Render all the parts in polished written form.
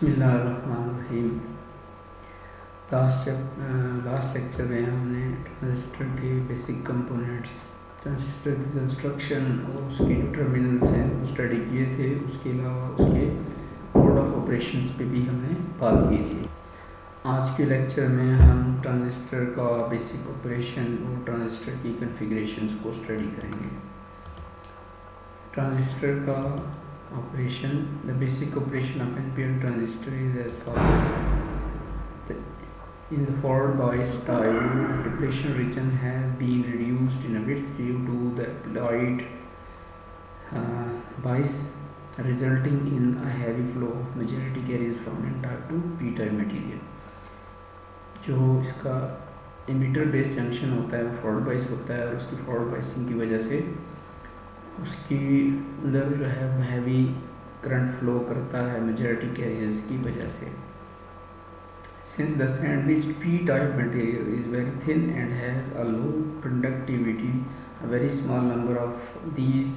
बिस्मिल्लाहिर्रहमानिर्रहीम। Last lecture में हमने ट्रांजिस्टर के बेसिक कंपोनेंट्स, ट्रांजिस्टर की कंस्ट्रक्शन और उसके जो टर्मिनल्स हैं वो स्टडी किए थे। उसके अलावा उसके मोड ऑफ ऑपरेशंस पे भी हमने बात की थी। आज के लेक्चर में हम ट्रांजिस्टर का बेसिक ऑपरेशन और ट्रांजिस्टर की कॉन्फ़िगरेशंस को स्टडी करेंगे। ट्रांजिस्टर का operation, the basic operation of NPN transistor is as follows. In the forward bias diode, depletion region has been reduced in a width due to the applied bias, resulting in a heavy flow of majority carries from n-type to p-type material. जो इसका emitter based junction होता है वो forward bias होता है और उसकी forward biasing की वजह से उसकी अंदर जो है वो हैवी करंट फ्लो करता है मेजॉरिटी कैरियर्स की वजह से। Since the sandwich P type material is very thin and has a low conductivity, a very small number of these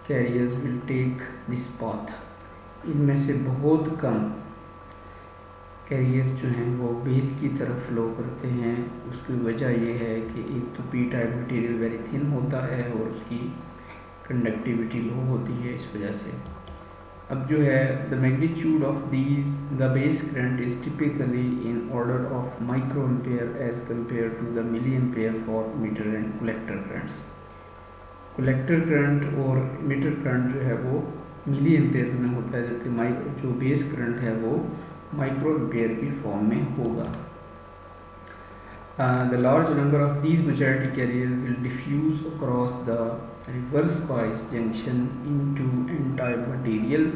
carriers will take this path. इनमें से बहुत कम कैरियर्स जो हैं वो बेस की तरफ फ्लो करते हैं। उसकी वजह यह है कि एक तो P type material very thin होता है और उसकी कंडक्टिविटी लो होती है इस वजह से। अब जो है the magnitude of these the base current is typically in order of micro ampere as compare to the milli ampere for emitter and collector currents. Collector current और मीटर करंट जो है वो मिली एम्पेयर में होता है, जबकि जो बेस करंट है वो माइक्रो एम्पेयर की फॉर्म में होगा। The large number of these majority carriers will diffuse across the reverse bias junction into n-type material.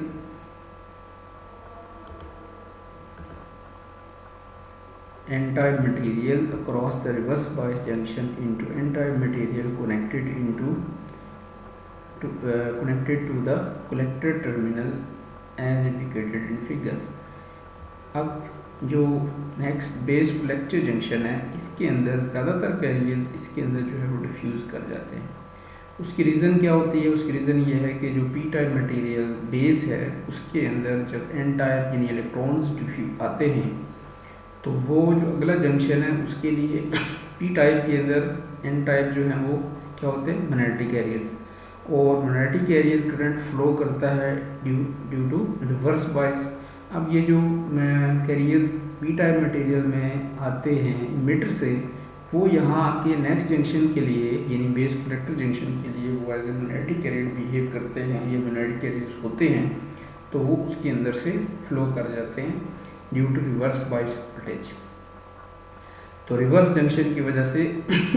N-type material across the reverse bias junction into n-type material connected to the collector terminal as indicated in figure. अब जो next base collector junction है इसके अंदर ज़्यादातर carriers इसके अंदर जो है वो डिफ्यूज़ कर जाते हैं। उसकी रीज़न क्या होती है? उसकी रीज़न ये है कि जो पी टाइप मटेरियल बेस है उसके अंदर जब एन टाइप यानी इलेक्ट्रॉन्स आते हैं तो वो जो अगला जंक्शन है उसके लिए पी टाइप के अंदर एन टाइप जो है वो क्या होते हैं? माइनॉरिटी कैरियर्स, और माइनॉरिटी कैरियर करंट फ्लो करता है ड्यू टू रिवर्स बायस। अब ये जो कैरियर्स पी टाइप मटेरियल में आते हैं इमिटर से, वो यहाँ आके नेक्स्ट जंक्शन के लिए यानी बेस कलेक्टर जंक्शन के लिए वो as a minority carrier behave करते हैं, ये माइनॉरिटी कैरियर्स होते हैं, तो वो उसके अंदर से फ्लो कर जाते हैं due to reverse bias voltage. तो रिवर्स जंक्शन की वजह से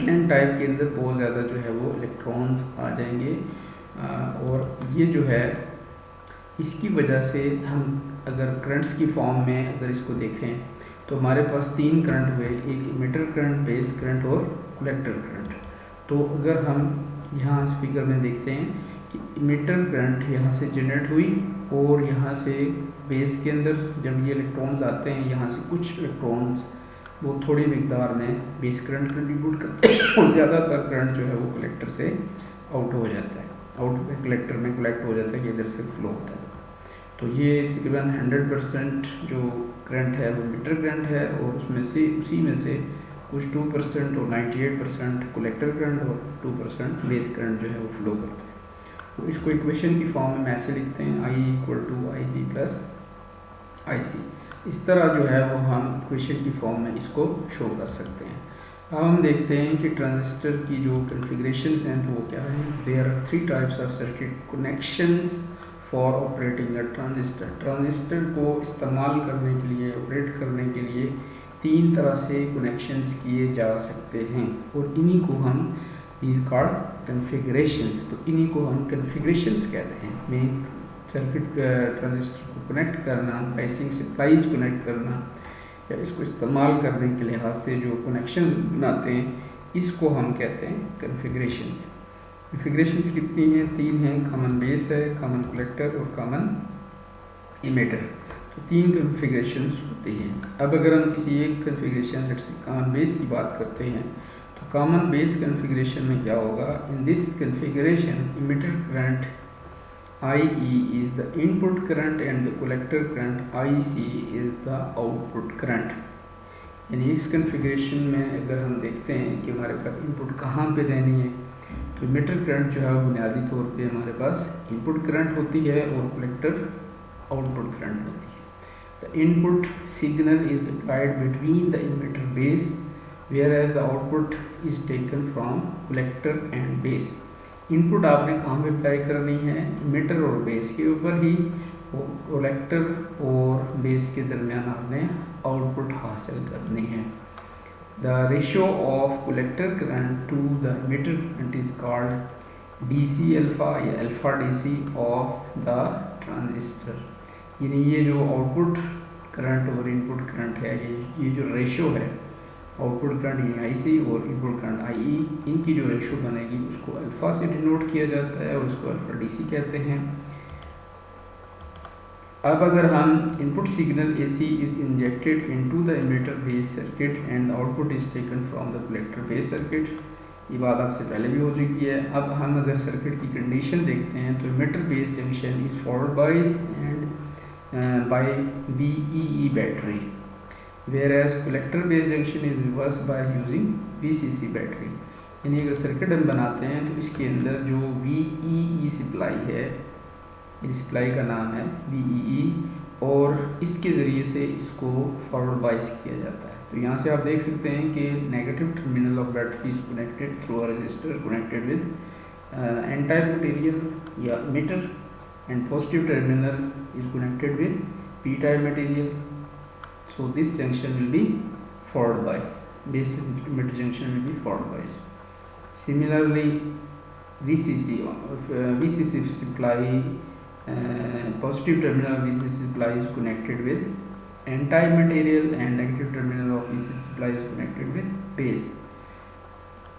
एन टाइप के अंदर बहुत ज़्यादा जो है वो इलेक्ट्रॉन्स आ जाएंगे, और ये जो है इसकी वजह से हम अगर करंट्स की फॉर्म में अगर इसको देखें तो हमारे पास तीन करंट हुए, एक इमिटर करंट, बेस करंट और कलेक्टर करंट। तो अगर हम यहाँ इस फिगर में देखते हैं कि इमिटर करंट यहाँ से जनरेट हुई और यहाँ से बेस के अंदर जब ये इलेक्ट्रॉन्स आते हैं यहाँ से कुछ इलेक्ट्रॉन्स वो थोड़ी मिकदार में बेस करंट कंट्रीब्यूट करते हैं और ज़्यादातर करंट जो है वो कलेक्टर से आउट हो जाता है, आउट कलेक्टर में कलेक्ट हो जाता है कि इधर से फ्लो होता है। तो ये तकरीबन 100% जो करंट है वो मीटर करंट है और उसमें से उसी में से कुछ 2% और 98% कलेक्टर करंट और 2% बेस करंट जो है वो फ्लो करता है। तो इसको इक्वेशन की फॉर्म में ऐसे लिखते हैं I = Ig + IC। इस तरह जो है वो हम इक्वेशन की फॉर्म में इसको शो कर सकते हैं। अब हम देखते हैं कि ट्रांजिस्टर की जो कन्फिग्रेशंस हैं तो वो क्या है। There are 3 types of circuit connections for operating a transistor. Transistor को इस्तेमाल करने के लिए, ऑपरेट करने के लिए 3 तरह से कनेक्शंस किए जा सकते हैं और इन्हीं को हम इज कॉल्ड कन्फिग्रेशंस। तो इन्हीं को हम कन्फिग्रेशंस कहते हैं। मेन सर्किट ट्रांजिस्टर को कनेक्ट करना, बेसिक सप्लाईज कनेक्ट करना या इसको इस्तेमाल करने के लिहाज से जो कनेक्शंस बनाते हैं इसको हम कहते हैं कन्फिग्रेशंस। कन्फिग्रेशंस कितनी हैं? 3 हैं। कॉमन बेस है, कॉमन कलेक्टर और कॉमन इमिटर। तो 3 कन्फिग्रेशंस होती हैं। अब अगर हम किसी एक कन्फिग्रेशन जैसे कॉमन बेस की बात करते हैं तो कॉमन बेस कन्फिग्रेशन में क्या होगा? In this configuration emitter current IE is the input current and the collector current IC is the output current। यानी इस कन्फिग्रेशन में अगर हम देखते हैं कि हमारे पास इनपुट कहाँ पे देनी है, तो इमिटर करंट जो है वो बुनियादी तौर पे हमारे पास इनपुट करंट होती है और कलेक्टर आउटपुट करंट होती है। The input signal is applied between the emitter base whereas the output is taken from collector and base. Input आपने कहाँ पे अप्लाई करनी है, इमिटर और बेस के ऊपर ही, कलेक्टर और बेस के दरमियान आपने आउटपुट हासिल करनी है। The ratio of collector current to the emitter current is called DC alpha या alpha DC of the transistor। यानी ये जो आउटपुट करंट और इनपुट करंट है, ये जो रेशो है, आउटपुट करंट यानी IC और इनपुट करंट IE, इनकी जो रेशो बनेगी उसको अल्फा से डिनोट किया जाता है और उसको अल्फा DC कहते हैं। अब अगर हम input signal AC is injected into the emitter base circuit and output is taken from the collector base circuit, ये बात आपसे पहले भी हो चुकी है। अब हम अगर सर्किट की कंडीशन देखते हैं तो emitter base junction is forward bias and by VEE battery, whereas collector base junction is reverse by using VCC battery. यानी अगर सर्किट हम बनाते हैं तो इसके अंदर जो VEE सप्लाई है, इस सप्लाई का नाम है VEE, और इसके ज़रिए से इसको फॉरवर्ड बाइस किया जाता है। तो यहाँ से आप देख सकते हैं कि negative terminal of battery is connected through a resistor connected with N type material या emitter, and positive terminal is connected with P type material. So this junction will be forward bias, basic emitter junction will be forward bias. Similarly VCC supply, positive terminal of VCC supply is connected with n-type material and negative terminal of VCC supply is connected with base।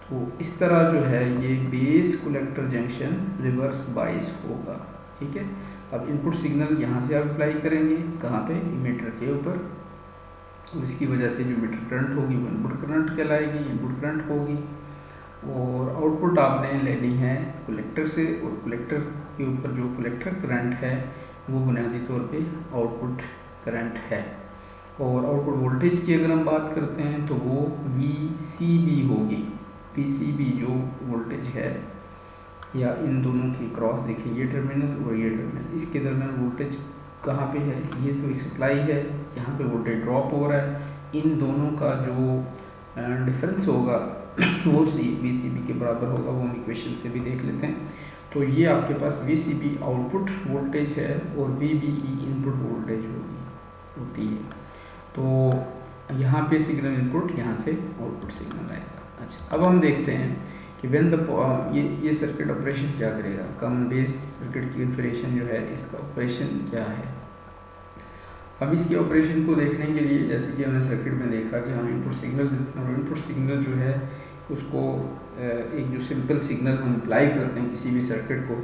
तो इस तरह जो है ये base collector junction reverse bias होगा। ठीक है, अब इनपुट सिग्नल यहाँ से आप अप्लाई करेंगे कहाँ पे, इमिटर के ऊपर, और इसकी वजह से जो इमिटर करंट होगी वो इनपुट करंट कहलाएगी, इनपुट करंट होगी। और आउटपुट आपने लेनी है कलेक्टर से, और कलेक्टर के ऊपर जो कलेक्टर करंट है वो बुनियादी तौर पे आउटपुट करंट है। और आउटपुट वोल्टेज की अगर हम बात करते हैं तो वो VCB होगी। VCB जो वोल्टेज है, या इन दोनों की क्रॉस देखिए, ये टर्मिनल और ये टर्मिनल, इसके दरमियान वोल्टेज कहाँ पे है, ये तो एक सप्लाई है, यहाँ पे वोल्टेज ड्रॉप हो रहा है, इन दोनों का जो डिफरेंस होगा वो VCB के बराबर होगा। वो हम इक्वेशन से भी देख लेते हैं। तो ये आपके पास VCB आउटपुट वोल्टेज है और VBE इनपुट वोल्टेज होती है। तो यहाँ पे सिग्नल इनपुट, यहाँ से आउटपुट सिग्नल आएगा। अच्छा, अब हम देखते हैं कि व्हेन द ये सर्किट ऑपरेशन क्या करेगा, कॉमन बेस सर्किट की कॉन्फ़िगरेशन जो है इसका ऑपरेशन क्या है। अब इसके ऑपरेशन को देखने के लिए, जैसे कि हमने सर्किट में देखा कि हम इनपुट सिग्नल देते हैं और इनपुट सिग्नल जो है उसको एक जो सिंपल सिग्नल हम अप्लाई करते हैं किसी भी सर्किट को,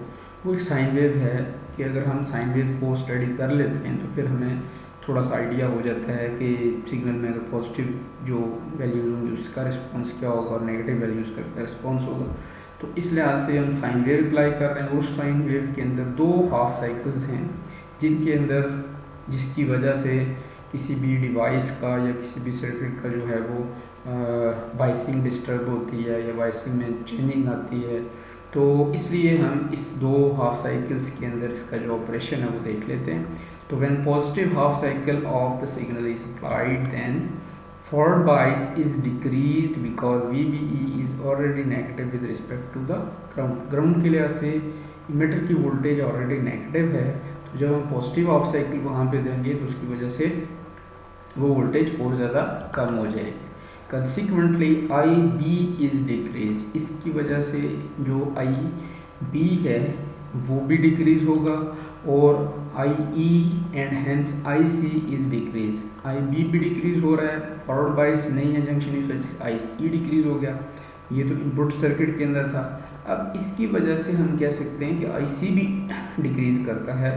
वो एक साइन वेव है। कि अगर हम साइन वेव को स्टडी कर लेते हैं तो फिर हमें थोड़ा सा आइडिया हो जाता है कि सिग्नल में अगर पॉजिटिव जो वैल्यूज होंगी उसका रिस्पॉन्स क्या होगा और नेगेटिव वैल्यूज़ का रिस्पॉन्स होगा। तो इस लिहाज से हम साइन वेव अप्लाई कर रहे हैं। उस साइन वेव के अंदर दो हाफ साइकिल्स हैं जिनके अंदर, जिसकी वजह से किसी भी डिवाइस का या किसी भी सर्किट का जो है वो वाइसिंग डिस्टर्ब होती है या वाइसिंग में चेंजिंग आती है। तो इसलिए हम इस दो हाफ साइकिल्स के अंदर इसका जो ऑपरेशन है वो देख लेते हैं। तो when positive half cycle of the signal is applied then forward bias is decreased because VBE is already negative with respect to the ground। Ground के लिहाज से इमिटर की वोल्टेज ऑलरेडी नेगेटिव है, तो जब हम पॉजिटिव हाफ साइकिल वहाँ पे देंगे तो उसकी वजह से वो वोल्टेज और ज़्यादा कम हो जाएगी। कंसिक्वेंटली IB इज डिक्रीज, इसकी वजह से जो IB है वो भी डिक्रीज होगा और IE and hence IC is decrease. IB भी डिक्रीज हो रहा है, फॉरवर्ड बाइस नहीं है जंक्शन, इस वजह से IE डिक्रीज हो गया। ये तो इनपुट सर्किट के अंदर था। अब इसकी वजह से हम कह सकते हैं कि IC भी डिक्रीज करता है।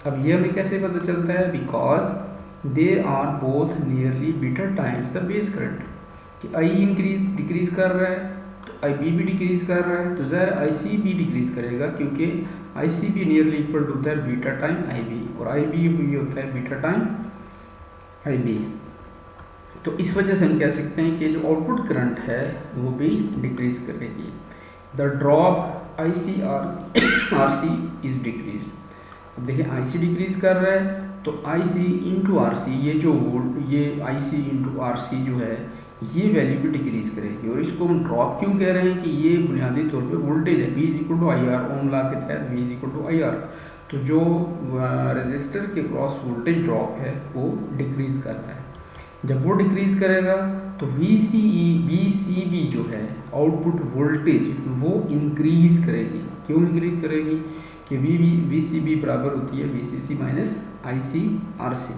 अब ये हमें कैसे पता चलता है, because they are both nearly beta times the base current. कि I इंक्रीज डिक्रीज कर रहा है तो आई बी भी डिक्रीज कर रहा है, तो ज़ाहिर आई सी भी डिक्रीज करेगा, क्योंकि आई सी भी नियरली इक्वल टू होता है बीटा टाइम आई बी, और आई बी भी होता है बीटा टाइम आई बी। तो इस वजह से हम कह सकते हैं कि जो आउटपुट करंट है वो भी डिक्रीज करेगी। The drop I C R C is decrease. अब देखिए आई सी डिक्रीज कर रहा है, तो आई सी इंटू आर सी, ये आई सी इंटू आर सी जो है ये वैल्यू भी डिक्रीज करेगी। और इसको हम ड्रॉप क्यों कह रहे हैं कि ये बुनियादी तौर पे वोल्टेज है, V is equal to I R, Ohm law के तहत V is equal to I R. तो जो रेजिस्टर के क्रॉस वोल्टेज ड्रॉप है वो डिक्रीज कर रहा है। जब वो डिक्रीज करेगा तो VCB जो है आउटपुट वोल्टेज वो इंक्रीज करेगी। क्यों इंक्रीज करेगी? कि VCB बराबर होती है VCC माइनस ICRC।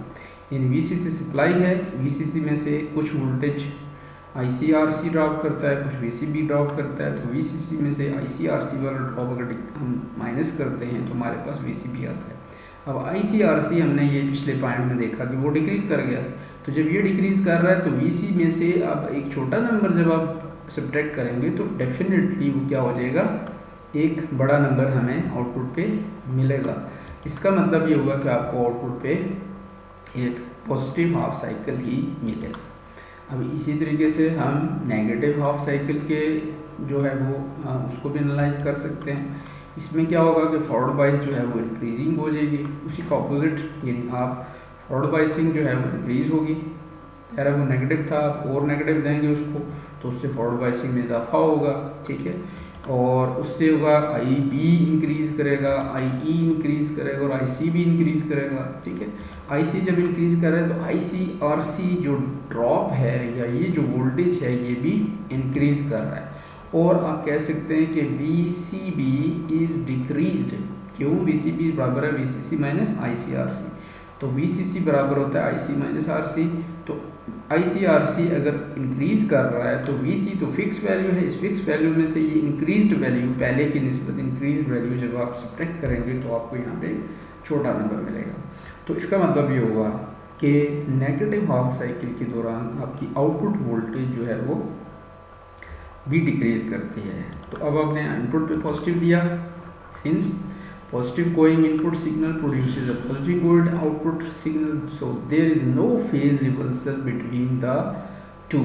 यानी VCC सप्लाई है, VCC में से कुछ वोल्टेज ICRC ड्रॉप करता है, कुछ VCB ड्रॉप करता है। तो VCC में से ICRC वाला ड्रॉप अगर हम माइनस करते हैं तो हमारे पास VCB आता है। अब ICRC हमने ये पिछले पॉइंट में देखा कि वो डिक्रीज कर गया। तो जब ये डिक्रीज कर रहा है तो VC में से अब एक छोटा नंबर जब आप सब्ट्रैक्ट करेंगे तो डेफिनेटली वो क्या हो जाएगा, एक बड़ा नंबर हमें आउटपुट पे मिलेगा। इसका मतलब ये हुआ कि आपको आउटपुट पे एक पॉजिटिव हाफ साइकिल ही मिलेगा। अब इसी तरीके से हम नेगेटिव हाफ साइकिल के जो है वो उसको भी एनालाइज कर सकते हैं। इसमें क्या होगा कि फॉरवर्ड बाइस जो है वो इंक्रीजिंग हो जाएगी, उसी का ऑपोजिट, यानी आप फॉरवर्ड बाइसिंग जो है वो इंक्रीज होगी। अगर वो नेगेटिव था आप और नेगेटिव देंगे उसको, तो उससे फॉरवर्ड बाइसिंग में इजाफा होगा, ठीक है। और उससे होगा आई बी इंक्रीज करेगा, आई ई इंक्रीज करेगा और आई सी भी इंक्रीज करेगा, ठीक है। आई सी जब इंक्रीज कर रहा है तो आई सी आर सी जो ड्रॉप है या ये जो वोल्टेज है ये भी इंक्रीज कर रहा है। और आप कह सकते हैं कि V C B is decreased. क्यों? वी सी बी बराबर है V C C minus I C R C. तो वी सी सी बराबर होता है आई सी माइनस आर सी। तो आई सी आर सी अगर इंक्रीज कर रहा है तो वी सी तो फिक्स वैल्यू है, इस फिक्स वैल्यू में से ये इंक्रीज्ड वैल्यू पहले की निस्बत इंक्रीज्ड वैल्यू जब आप सब्ट्रैक्ट करेंगे तो आपको यहाँ पे छोटा नंबर मिलेगा। तो इसका मतलब ये होगा कि नेगेटिव हाफ साइकिल के दौरान आपकी आउटपुट वोल्टेज जो है वो भी डिक्रीज करती है। तो अब आपने इनपुट पे पॉजिटिव दिया, since positive going input signal produces a positive going output signal, so there is no phase reversal between the two,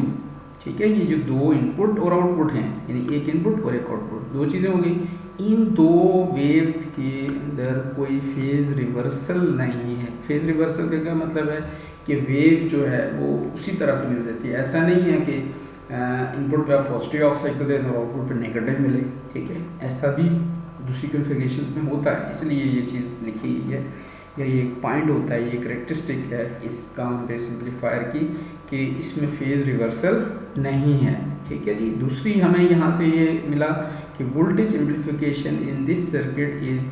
ठीक है। ये जो दो इनपुट और आउटपुट हैं, यानी एक इनपुट और एक आउटपुट, दो चीज़ें हो गई। इन दो वेव्स के अंदर कोई फेज रिवर्सल नहीं है। फेज रिवर्सल का क्या मतलब है कि वेव जो है वो उसी तरफ मिल जाती है। ऐसा नहीं है कि इनपुट पे आप पॉजिटिव ऑफ साइकिल दें और आउटपुट पे नेगेटिव मिले, ठीक है। ऐसा भी दूसरी कन्फिगरेशन में होता है, इसलिए ये चीज़ लिखी है या ये एक पॉइंट होता है, ये करेक्टरिस्टिक है इस काम पे सिंप्लीफायर की कि इसमें फेज रिवर्सल नहीं है, ठीक है जी। दूसरी हमें यहाँ से ये मिला कि voltage amplification in this circuit is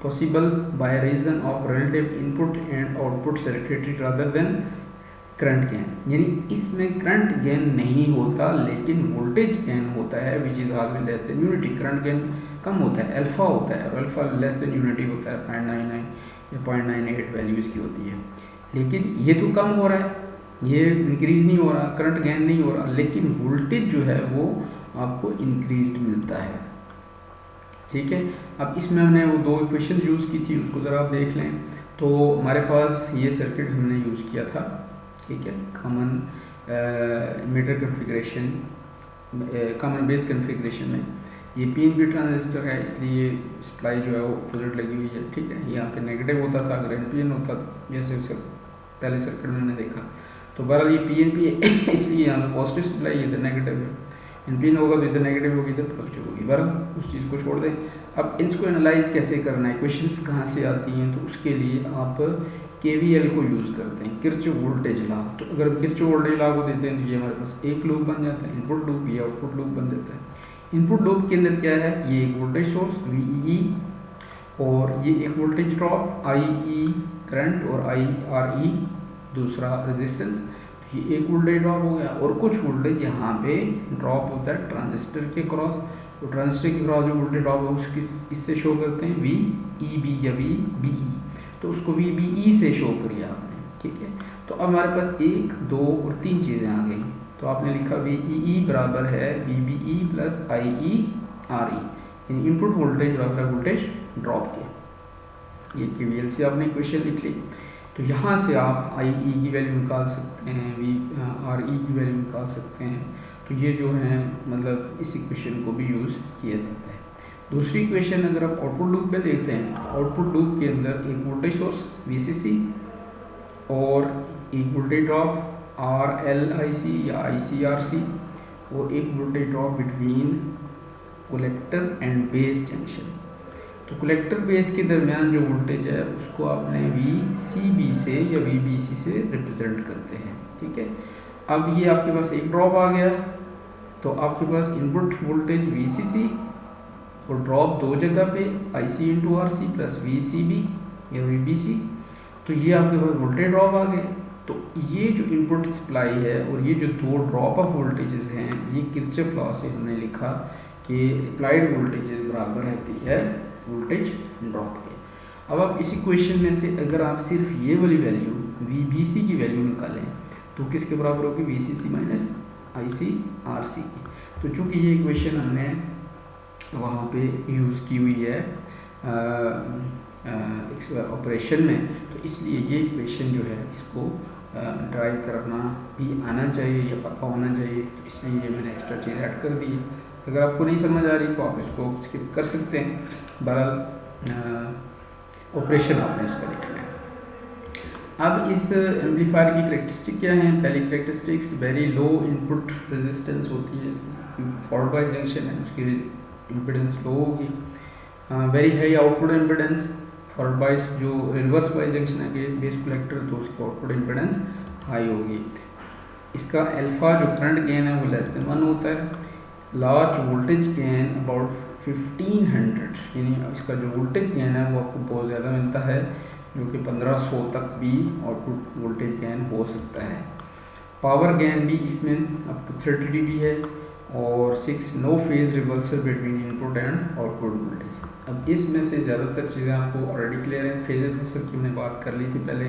possible by reason of relative input and output circuitry rather than current gain. यानी इसमें करंट गेन नहीं होता लेकिन वोल्टेज गेन होता है, which is always less than unity. Current gain कम होता है, अल्फा होता है, और अल्फा लेस देन यूनिटी होता है, 0.99 या 0.98 वैल्यू इसकी होती है। लेकिन ये तो कम हो रहा है, ये इंक्रीज नहीं हो रहा, करंट गेन नहीं हो रहा, लेकिन वोल्टेज जो है वो आपको इंक्रीज मिलता है, ठीक है। अब इसमें हमने वो दो इक्वेशन यूज़ की थी, उसको ज़रा आप देख लें। तो हमारे पास ये सर्किट हमने यूज़ किया था, ठीक है, common emitter configuration, common base configuration में। ये पीएनपी ट्रांजिस्टर है, इसलिए सप्लाई जो है वो अपोजिट लगी हुई है, ठीक है। यहाँ पे नेगेटिव होता था अगर एनपीएन होता, जैसे उसका पहले सर्किट में हमने देखा। तो बहरहाल ये पीएनपी है इसलिए यहाँ पे पॉजिटिव सप्लाई है, इधर नेगेटिव है। एनपीएन होगा तो इधर नेगेटिव होगी, इधर पॉजिटिव होगी। बहरहाल उस चीज़ को छोड़ दें। अब इसको एनालाइज कैसे करना है, क्वेश्चंस कहाँ से आती हैं, तो उसके लिए आप केवीएल को यूज़ करते हैं, किरचॉफ वोल्टेज लॉ। तो अगर किरचॉफ वोल्टेज लॉ को देते हैं तो ये हमारे पास एक लूप बन जाता है, इनपुट लूप, ये आउटपुट लूप बन जाता है। इनपुट लूप के अंदर क्या है, ये एक वोल्टेज सोर्स VEE और ये एक वोल्टेज ड्रॉप IE करंट और IRE दूसरा रेजिस्टेंस, ये एक वोल्टेज ड्रॉप हो गया। और कुछ वोल्टेज यहाँ पे ड्रॉप होता है ट्रांजिस्टर के क्रॉस, तो ट्रांजिस्टर के क्रॉस जो वोल्टेज ड्रॉप है उसकी इससे शो करते हैं VEB या VBE, तो उसको VBE से शो करिए आपने, ठीक है। तो अब हमारे पास 1, 2 और 3 चीज़ें आ गई। तो आपने लिखा VEE बराबर है VBE plus IERE, input voltage बराबर है वोल्टेज ड्रॉप के। ये KVL से आपने इक्वेशन लिख ली। तो यहाँ से आप IE की वैल्यू निकाल सकते हैं, RE की वैल्यू निकाल सकते हैं। तो ये जो है मतलब इस इक्वेशन को भी यूज़ किया जाता है। दूसरी इक्वेशन अगर आप आउटपुट लूप पे देखते हैं, आउटपुट लूप के अंदर एक वोल्टेज सोर्स VCC और एक वोल्टेज ड्रॉप RLIC या ICRC और एक voltage drop between collector and base junction. तो कलेक्टर बेस के दरमियान जो वोल्टेज है उसको आपने VCB से या VBC से रिप्रेजेंट करते हैं, ठीक है। अब ये आपके पास एक ड्रॉप आ गया, तो आपके पास इनपुट वोल्टेज VCC और ड्रॉप दो जगह पे IC into RC plus VCB या VBC। तो ये आपके पास वोल्टेज ड्रॉप आ गए। तो ये जो इनपुट सप्लाई है और ये जो दो ड्रॉप ऑफ वोल्टेजेस हैं, ये किरचॉफ लॉ से हमने लिखा कि अप्लाइड वोल्टेजेस बराबर रहती है वोल्टेज ड्रॉप के। अब आप इस इक्वेशन में से अगर आप सिर्फ ये वाली वैल्यू VBC की वैल्यू निकालें तो किसके बराबर होगी? VCC माइनस ICRC की। तो चूँकि ये इक्वेशन हमने वहाँ पे यूज़ की हुई है ऑपरेशन में, तो इसलिए ये इक्वेशन जो है इसको ड्राइव करना भी आना चाहिए या पता होना चाहिए, इसलिए ये मैंने एक्स्ट्रा चीज़ ऐड कर दी है। अगर आपको नहीं समझ आ रही तो आप इसको स्किप कर सकते हैं। बहरहाल ऑपरेशन आपने इसका लिखना है। अब इस एम्पलीफायर की करेक्टरिस्टिक क्या है? पहली characteristics very low input resistance होती है, फॉरवर्ड बायस जंक्शन है उसकी इम्पीडेंस लो होगी। Very high output impedance, forward bias जो रिवर्स बायस जंक्शन है बेस कलेक्टर, तो उसकी आउटपुट इम्पीडेंस हाई होगी। इसका अल्फा जो करंट गेन है वो लेस देन 1 होता है। लार्ज वोल्टेज गेन अबाउट 1500, यानी इसका जो वोल्टेज गेन है वो आपको बहुत ज़्यादा मिलता है, जो कि 1500 तक भी आउटपुट वोल्टेज गेन हो सकता है। पावर गेन भी इसमें अप टू 30 dB है। और 6 no phase reversal between input and output voltage. अब इसमें से ज़्यादातर चीज़ें आपको ऑलरेडी क्लियर हैं। फेज रिवर्सल की हमने बात कर ली थी पहले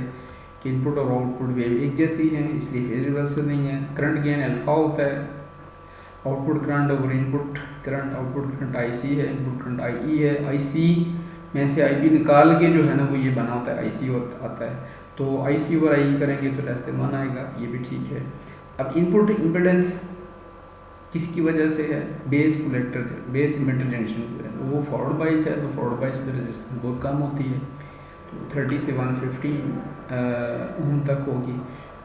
कि इनपुट और आउटपुट वेव एक जैसी हैं, इसलिए फेज रिवर्सल नहीं है। करंट गेन अल्फा होता है, आउटपुट करंट और input current, output current IC है, इनपुट करंट IE है। IC में से IB निकाल के जो है ना वो ये बना होता है, IC आता है। तो IC और IE करेंगे तो लेस देन 1 आएगा, ये भी ठीक है। अब इनपुट इम्पीडेंस किसकी वजह से है? Base collector, base emitter junction जो है वो फॉरवर्ड बाइस है, तो फॉरवर्ड बाइस में रेजिस्टेंस बहुत कम होती है, तो 30 से 150 ओम तक होगी।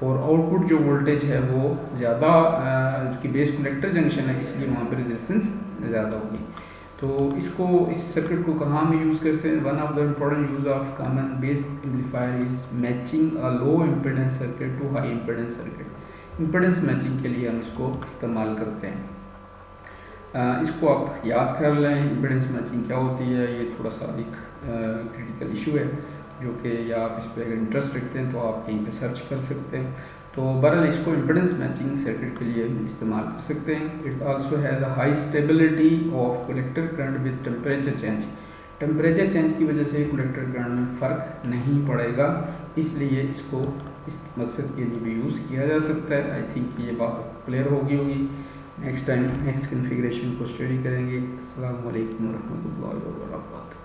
और आउटपुट जो वोल्टेज है वो ज़्यादा कि बेस कलेक्टर जंक्शन है, इसलिए वहाँ पर रेजिस्टेंस ज़्यादा होगी। तो इसको, इस सर्किट को कहाँ में यूज़ करते हैं? One of the important use of common base amplifier is matching a low impedance circuit to high impedance circuit. Impedance matching के लिए हम इसको इस्तेमाल करते हैं। इसको आप याद कर लें, इम्पीडेंस मैचिंग क्या होती है। ये थोड़ा सा एक क्रिटिकल इशू है जो कि या आप इस पर अगर इंटरेस्ट रखते हैं तो आप कहीं पे सर्च कर सकते हैं। तो बहरहाल इसको इम्पीडेंस मैचिंग सर्किट के लिए इस्तेमाल कर सकते हैं। It also has a high stability of collector current with temperature change. Temperature change की वजह से कलेक्टर करंट में फ़र्क नहीं पड़ेगा, इसलिए इसको इस मकसद के लिए भी यूज़ किया जा सकता है। आई थिंक ये बात क्लियर होगी। नेक्स्ट टाइम नेक्स्ट कॉन्फ़िगरेशन को स्टडी करेंगे। अस्सलाम वालेकुम रहमतुल्लाहि व बरकातहू।